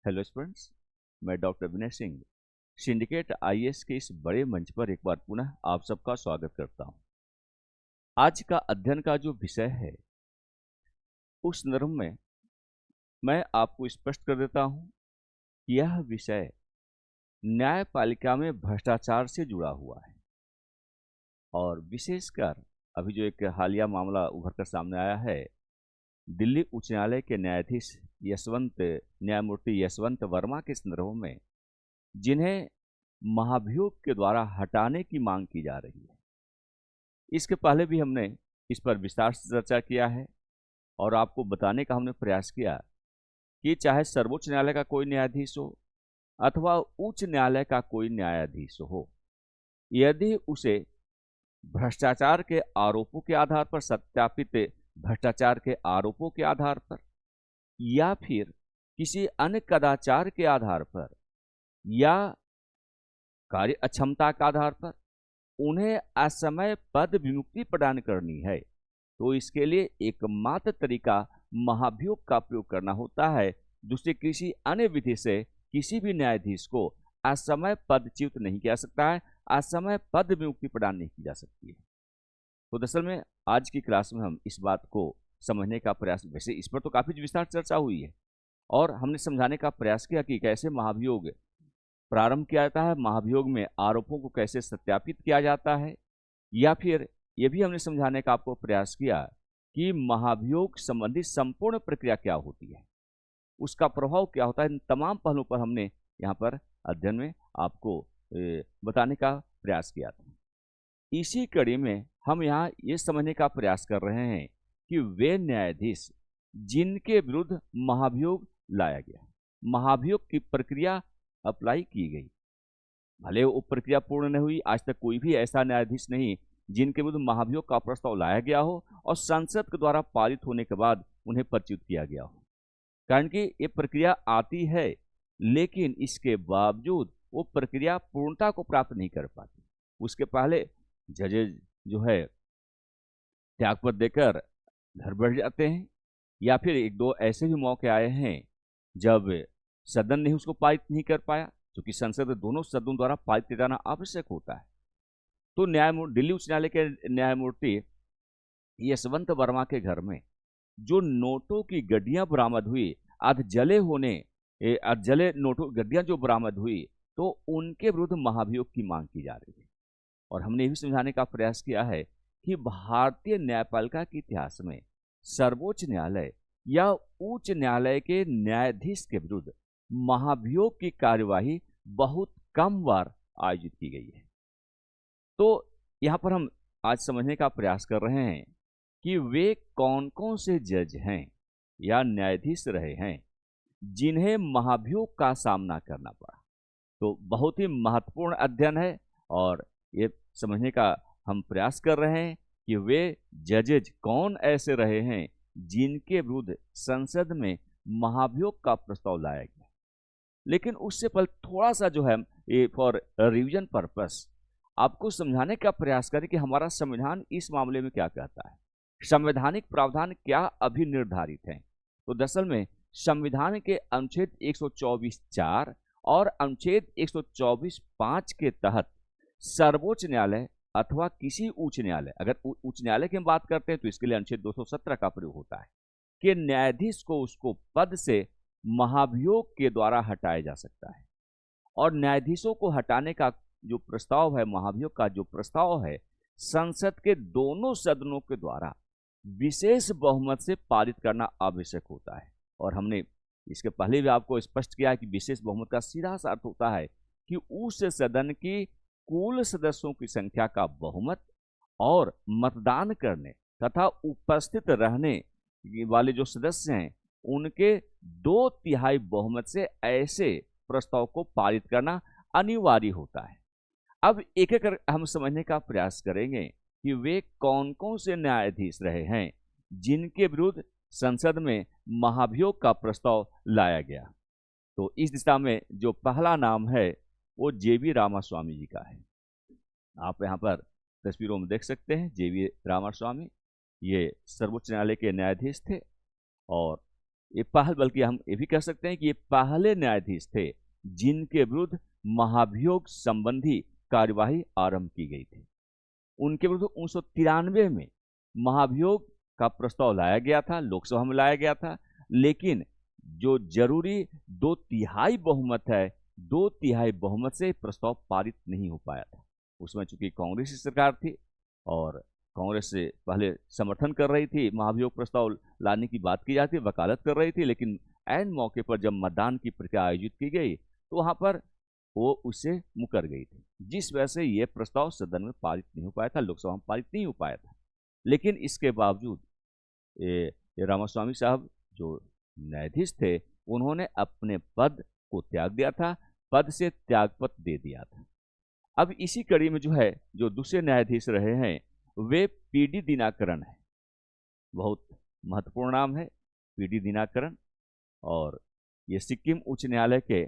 Hello students, मैं doctor Vinay Singh syndicate IAS के इस बड़े मंच पर एक बार पुनः आप सबका स्वागत करता हूं। आज का अध्ययन का जो विषय है उस संदर्भ में मैं आपको स्पष्ट कर देता हूं कि यह विषय न्यायपालिका में भ्रष्टाचार से जुड़ा हुआ है और विशेषकर अभी जो एक हालिया मामला उभर कर सामने आया है, दिल्ली उच्च न्यायालय के न्यायाधीश न्यायमूर्ति यशवंत वर्मा के संदर्भ में, जिन्हें महाभियोग के द्वारा हटाने की मांग की जा रही है। इसके पहले भी हमने इस पर विस्तार से चर्चा किया है और आपको बताने का हमने प्रयास किया कि चाहे सर्वोच्च न्यायालय का कोई न्यायाधीश हो अथवा उच्च न्यायालय का कोई न्यायाधीश हो, यदि उसे भ्रष्टाचार के आरोपों के आधार पर, सत्यापित भ्रष्टाचार के आरोपों के आधार पर या फिर किसी अन्य कदाचार के आधार पर या कार्य अक्षमता के आधार पर उन्हें असमय पद विमुक्ति प्रदान करनी है, तो इसके लिए एकमात्र तरीका महाभियोग का प्रयोग करना होता है। दूसरे किसी अन्य विधि से किसी भी न्यायाधीश को असमय पदच्युत नहीं किया सकता है, असमय पद विमुक्ति प्रदान नहीं की जा सकती है। तो दरअसल में आज की क्लास में हम इस बात को समझने का प्रयास, वैसे इस पर तो काफी विस्तार चर्चा हुई है और हमने समझाने का प्रयास किया कि कैसे महाभियोग प्रारंभ किया जाता है, महाभियोग में आरोपों को कैसे सत्यापित किया जाता है, या फिर यह भी हमने समझाने का आपको प्रयास किया कि महाभियोग संबंधी संपूर्ण प्रक्रिया क्या होती है, उसका प्रभाव क्या होता है। इन तमाम पहलुओं पर हमने यहाँ पर अध्ययन में आपको बताने का प्रयास किया था। इसी कड़ी में हम यहाँ ये समझने का प्रयास कर रहे हैं कि वे न्यायाधीश जिनके विरुद्ध महाभियोग लाया गया, महाभियोग की प्रक्रिया अप्लाई की गई, भले वो प्रक्रिया पूर्ण नहीं हुई, आज तक कोई भी ऐसा न्यायाधीश नहीं जिनके विरुद्ध महाभियोग का प्रस्ताव लाया गया हो और संसद के द्वारा पारित होने के बाद उन्हें पदच्युत किया गया हो। कारण कि ये प्रक्रिया आती है, लेकिन इसके बावजूद वो प्रक्रिया पूर्णता को प्राप्त नहीं कर पाती। उसके पहले जजेज जो है त्यागपत्र देकर घर बैठ जाते हैं, या फिर एक दो ऐसे भी मौके आए हैं जब सदन ने उसको पारित नहीं कर पाया, क्योंकि संसद दोनों सदनों द्वारा पारित किया जाना आवश्यक होता है। तो दिल्ली उच्च न्यायालय के न्यायमूर्ति यशवंत वर्मा के घर में जो नोटों की गड्डियां बरामद हुई, जले नोटों गड्डियां जो बरामद हुई, तो उनके विरुद्ध महाभियोग की मांग की जा रही है। और हमने ये भी समझाने का प्रयास किया है कि भारतीय न्यायपालिका के इतिहास में सर्वोच्च न्यायालय या उच्च न्यायालय के न्यायाधीश के विरुद्ध महाभियोग की कार्यवाही बहुत कम बार आयोजित की गई है। तो यहां पर हम आज समझने का प्रयास कर रहे हैं कि वे कौन कौन से जज हैं या न्यायाधीश रहे हैं जिन्हें महाभियोग का सामना करना पड़ा। तो बहुत ही महत्वपूर्ण अध्ययन है और ये समझने का हम प्रयास कर रहे हैं कि वे जजेज कौन ऐसे रहे हैं जिनके विरुद्ध संसद में महाभियोग का प्रस्ताव लाया गया। लेकिन उससे पहले थोड़ा सा जो है ये फॉर रिवीजन पर्पस आपको समझाने का प्रयास करें कि हमारा संविधान इस मामले में क्या कहता है, संवैधानिक प्रावधान क्या अभी निर्धारित हैं। तो दरअसल में संविधान के अनुच्छेद 124(4) और अनुच्छेद 124(5) के तहत सर्वोच्च न्यायालय अथवा किसी उच्च न्यायालय, अगर उच्च न्यायालय की हम बात करते हैं तो इसके लिए अनुच्छेद 217 का प्रयोग होता है कि न्यायाधीश को उसको पद से महाभियोग के द्वारा हटाया जा सकता है। और न्यायाधीशों को हटाने का जो प्रस्ताव है, महाभियोग का जो प्रस्ताव है, संसद के दोनों सदनों के द्वारा विशेष बहुमत से पारित करना आवश्यक होता है। और हमने इसके पहले भी आपको स्पष्ट किया कि विशेष बहुमत का सीधा सा अर्थ होता है कि उस सदन की कुल सदस्यों की संख्या का बहुमत और मतदान करने तथा उपस्थित रहने वाले जो सदस्य हैं उनके 2/3 बहुमत से ऐसे प्रस्ताव को पारित करना अनिवार्य होता है। अब एक एक कर हम समझने का प्रयास करेंगे कि वे कौन कौन से न्यायाधीश रहे हैं जिनके विरुद्ध संसद में महाभियोग का प्रस्ताव लाया गया। तो इस दिशा में जो पहला नाम है वो जेबी रामास्वामी जी का है। आप यहाँ पर तस्वीरों में देख सकते हैं जेबी रामास्वामी, ये सर्वोच्च न्यायालय के न्यायाधीश थे और ये पहल, बल्कि हम ये भी कह सकते हैं कि ये पहले न्यायाधीश थे जिनके विरुद्ध महाभियोग संबंधी कार्यवाही आरंभ की गई थी। उनके विरुद्ध 1993 में महाभियोग का प्रस्ताव लाया गया था, लोकसभा में लाया गया था, लेकिन जो जरूरी 2/3 बहुमत है, 2/3 बहुमत से प्रस्ताव पारित नहीं हो पाया था। उसमें चूंकि कांग्रेस की सरकार थी और कांग्रेस से पहले समर्थन कर रही थी, महाभियोग प्रस्ताव लाने की बात की जाती, वकालत कर रही थी, लेकिन ऐन मौके पर जब मतदान की प्रक्रिया आयोजित की गई तो वहां पर वो उससे मुकर गई थी, जिस वजह से ये प्रस्ताव सदन में पारित नहीं हो पाया था, लोकसभा में पारित नहीं हो पाया था। लेकिन इसके बावजूद ये रामास्वामी साहब जो न्यायाधीश थे, उन्होंने अपने पद को त्याग दिया था, पद से त्यागपत्र दे दिया था। अब इसी कड़ी में जो है, जो दूसरे न्यायाधीश रहे हैं वे पीडी दिनाकरन है। बहुत महत्वपूर्ण नाम है पीडी दिनाकरन, और ये सिक्किम उच्च न्यायालय के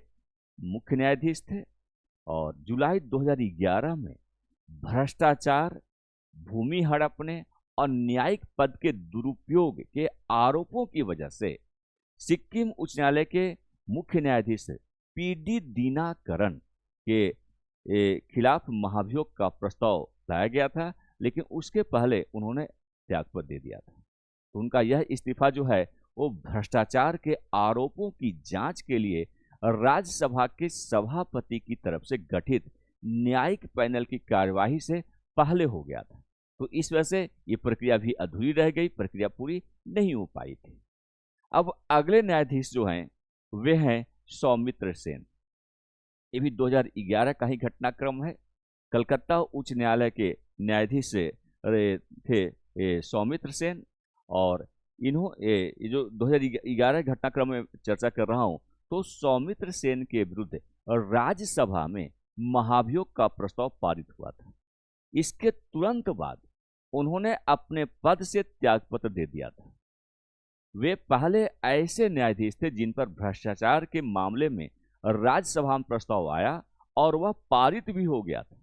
मुख्य न्यायाधीश थे। और जुलाई 2011 में भ्रष्टाचार, भूमि हड़पने और न्यायिक पद के दुरुपयोग के आरोपों की वजह से सिक्किम उच्च न्यायालय के मुख्य न्यायाधीश पीडी दिनाकरन के खिलाफ महाभियोग का प्रस्ताव लाया गया था, लेकिन उसके पहले उन्होंने त्यागपत्र दे दिया था। तो उनका यह इस्तीफा जो है वो भ्रष्टाचार के आरोपों की जांच के लिए राज्यसभा के सभापति की तरफ से गठित न्यायिक पैनल की कार्यवाही से पहले हो गया था। तो इस वजह से ये प्रक्रिया भी अधूरी रह गई, प्रक्रिया पूरी नहीं हो पाई थी। अब अगले न्यायाधीश जो हैं वे हैं सौमित्र सेन। ये भी 2011 का ही घटनाक्रम है। कलकत्ता उच्च न्यायालय के न्यायाधीश थे सौमित्र सेन, और ये जो 2011 घटनाक्रम में चर्चा कर रहा हूं, तो सौमित्र सेन के विरुद्ध राज्यसभा में महाभियोग का प्रस्ताव पारित हुआ था। इसके तुरंत बाद उन्होंने अपने पद से त्यागपत्र दे दिया था। वे पहले ऐसे न्यायाधीश थे जिन पर भ्रष्टाचार के मामले में राज्यसभा में प्रस्ताव आया और वह पारित भी हो गया था।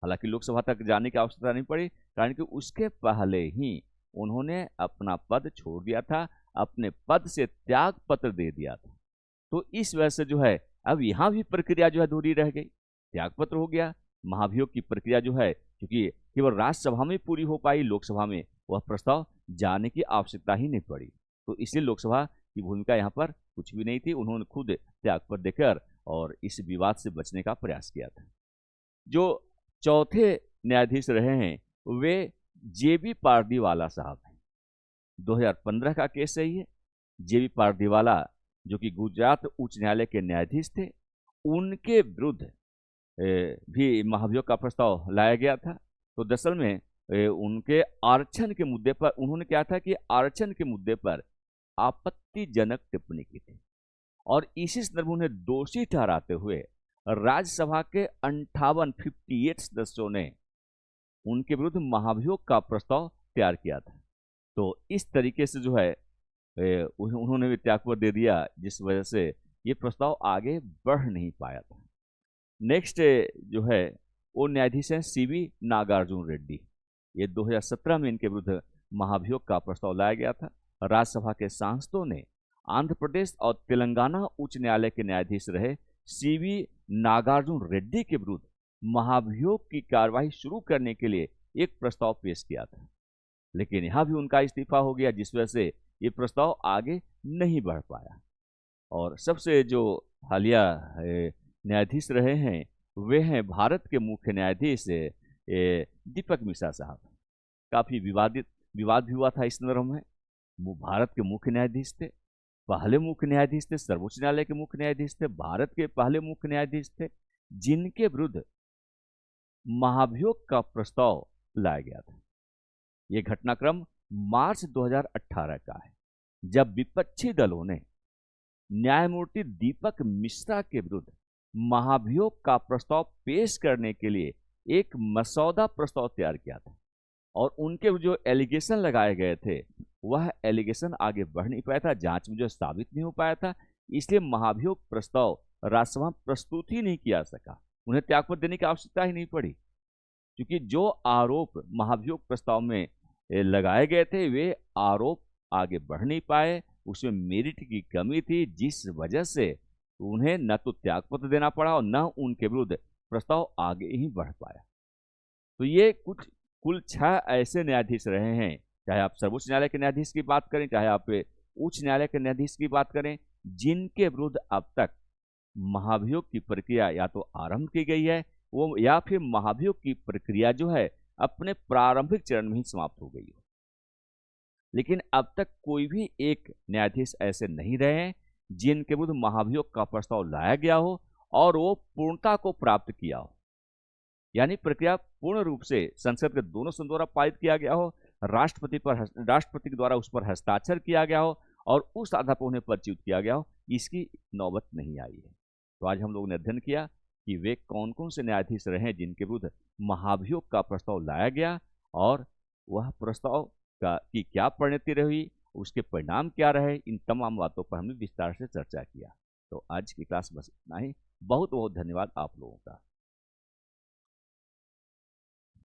हालांकि लोकसभा तक जाने की आवश्यकता नहीं पड़ी, कारण कि उसके पहले ही उन्होंने अपना पद छोड़ दिया था, अपने पद से त्याग पत्र दे दिया था। तो इस वजह से जो है अब यहां भी प्रक्रिया जो है अधूरी रह गई, त्यागपत्र हो गया। महाभियोग की प्रक्रिया जो है क्योंकि केवल राज्यसभा में पूरी हो पाई, लोकसभा में वह प्रस्ताव जाने की आवश्यकता ही नहीं पड़ी। तो इसलिए लोकसभा की भूमिका यहाँ पर कुछ भी नहीं थी, उन्होंने खुद त्यागपत्र देकर और इस विवाद से बचने का प्रयास किया था। जो चौथे न्यायाधीश रहे हैं वे जेबी पारदीवाला साहब हैं। 2015 का केस है ये। जेबी पारदीवाला जो कि गुजरात उच्च न्यायालय के न्यायाधीश थे, उनके विरुद्ध भी महाभियोग का प्रस्ताव लाया गया था। तो दरअसल में उनके आरक्षण के मुद्दे पर उन्होंने क्या था कि आरक्षण के मुद्दे पर आपत्तिजनक टिप्पणी की थी, और इसी संदर्भ में उन्हें दोषी ठहराते हुए राज्यसभा के 58 सदस्यों ने उनके विरुद्ध महाभियोग का प्रस्ताव तैयार किया था। तो इस तरीके से जो है उन्होंने भी त्यागपत्र दे दिया, जिस वजह से ये प्रस्ताव आगे बढ़ नहीं पाया था। नेक्स्ट जो है वो न्यायाधीश हैं सीवी नागार्जुन रेड्डी। ये 2017 में इनके विरुद्ध महाभियोग का प्रस्ताव लाया गया था। राज्यसभा के सांसदों ने आंध्र प्रदेश और तेलंगाना उच्च न्यायालय के न्यायाधीश रहे सीवी नागार्जुन रेड्डी के विरुद्ध महाभियोग की कार्यवाही शुरू करने के लिए एक प्रस्ताव पेश किया था, लेकिन यहां भी उनका इस्तीफा हो गया, जिस वजह से ये प्रस्ताव आगे नहीं बढ़ पाया। और सबसे जो हालिया न्यायाधीश रहे हैं वे हैं भारत के मुख्य न्यायाधीश दीपक मिश्रा साहब। काफी विवाद भी हुआ था इस संदर्भ में। वो भारत के मुख्य न्यायाधीश थे, पहले मुख्य न्यायाधीश थे, सर्वोच्च न्यायालय के मुख्य न्यायाधीश थे, भारत के पहले मुख्य न्यायाधीश थे, जिनके विरुद्ध महाभियोग का प्रस्ताव लाया गया था। यह घटनाक्रम मार्च 2018 का है, जब विपक्षी दलों ने न्यायमूर्ति दीपक मिश्रा के विरुद्ध महाभियोग का प्रस्ताव पेश करने के लिए एक मसौदा प्रस्ताव तैयार किया था, और उनके जो एलिगेशन लगाए गए थे वह एलिगेशन आगे बढ़ नहीं पाया था, जांच में जो साबित नहीं हो पाया था, इसलिए महाभियोग प्रस्ताव राज्यसभा में प्रस्तुत ही नहीं किया सका। उन्हें त्यागपत्र देने की आवश्यकता ही नहीं पड़ी, क्योंकि जो आरोप महाभियोग प्रस्ताव में लगाए गए थे वे आरोप आगे बढ़ नहीं पाए, उसमें मेरिट की कमी थी, जिस वजह से उन्हें न तो त्यागपत्र देना पड़ा और न उनके विरुद्ध प्रस्ताव आगे ही बढ़ पाया। तो ये कुछ कुल 6 ऐसे न्यायाधीश रहे हैं, चाहे आप सर्वोच्च न्यायालय के न्यायाधीश की बात करें, चाहे आप उच्च न्यायालय के न्यायाधीश की बात करें, जिनके विरुद्ध अब तक महाभियोग की प्रक्रिया या तो आरंभ की गई है, वो या फिर महाभियोग की प्रक्रिया जो है अपने प्रारंभिक चरण में ही समाप्त हो गई हो। लेकिन अब तक कोई भी एक न्यायाधीश ऐसे नहीं रहे हैं जिनके विरुद्ध महाभियोग का प्रस्ताव लाया गया हो और वो पूर्णता को प्राप्त किया हो, यानी प्रक्रिया पूर्ण रूप से संसद के दोनों सदनों द्वारा पारित किया गया हो, राष्ट्रपति के द्वारा उस पर हस्ताक्षर किया गया हो और उस आधार पर उन्हें पदच्युत किया गया हो। इसकी नौबत नहीं आई है। तो आज हम लोगों ने अध्ययन किया कि वे कौन कौन से न्यायाधीश रहे हैं जिनके विरुद्ध महाभियोग का प्रस्ताव लाया गया और वह प्रस्ताव की क्या परिणति रही, उसके परिणाम क्या रहे। इन तमाम बातों पर हमने विस्तार से चर्चा किया। तो आज की क्लास बस इतना ही। बहुत बहुत धन्यवाद आप लोगों का।